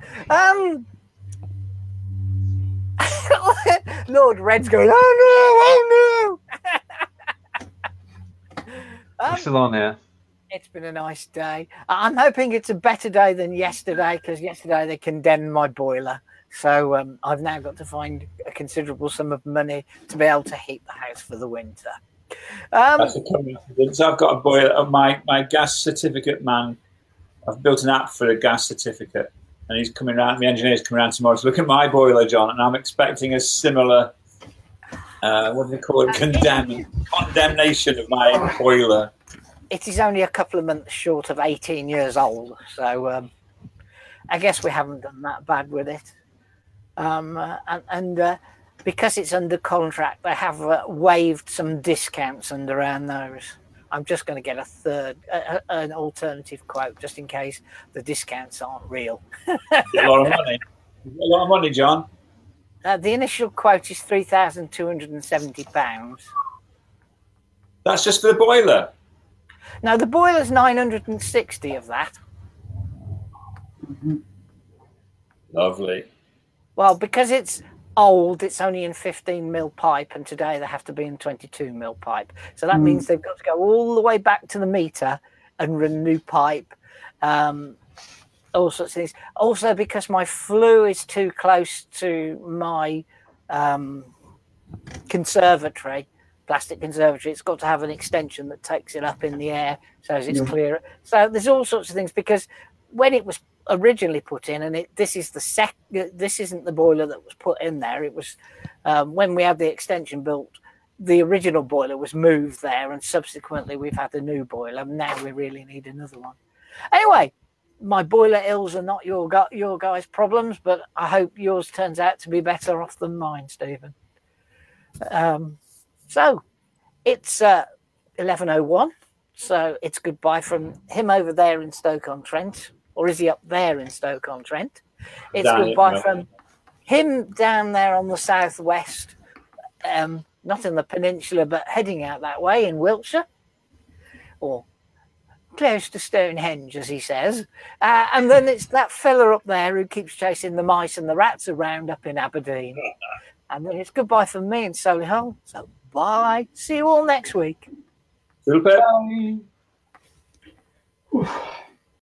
S3: Lord Red's going, oh no,
S1: We're still on there.
S3: It's been a nice day. I'm hoping it's a better day than yesterday, because yesterday they condemned my boiler. So I've now got to find a considerable sum of money to be able to heat the house for the winter.
S4: That's a coincidence. I've got a boiler. My gas certificate man, I've built an app for a gas certificate, and he's coming around. The engineer's coming around tomorrow to look at my boiler, John, and I'm expecting a similar, what do they call it, condemnation of my boiler.
S3: It is only a couple of months short of 18 years old, so I guess we haven't done that bad with it. and because it's under contract, they have waived some discounts around those. I'm just going to get an alternative quote just in case the discounts aren't real.
S4: A lot of money. A lot of money, John.
S3: The initial quote is £3,270.
S4: That's just for the boiler.
S3: Now the boiler's 960 of that.
S4: Lovely.
S3: Well, because it's old, it's only in 15mm pipe, and today they have to be in 22mm pipe. So that means they've got to go all the way back to the meter and run new pipe, all sorts of things. Also, because my flue is too close to my conservatory, plastic conservatory, it's got to have an extension that takes it up in the air so as it's clearer. So there's all sorts of things, because when it was originally put in, and this isn't the boiler that was put in there, it was when we had the extension built, the original boiler was moved there, and subsequently we've had a new boiler. Now we really need another one. Anyway, my boiler ills are not your guys' problems, but I hope yours turns out to be better off than mine, Stephen. So it's 11:01, so it's goodbye from him over there in Stoke-on-Trent. Or is he up there in Stoke-on-Trent? It's goodbye from him down there on the southwest, not in the peninsula, but heading out that way in Wiltshire, or close to Stonehenge, as he says. And then it's that fella up there who keeps chasing the mice and the rats around up in Aberdeen. And then it's goodbye from me in Solihull. So bye. See you all next week.
S4: Super.
S2: Bye.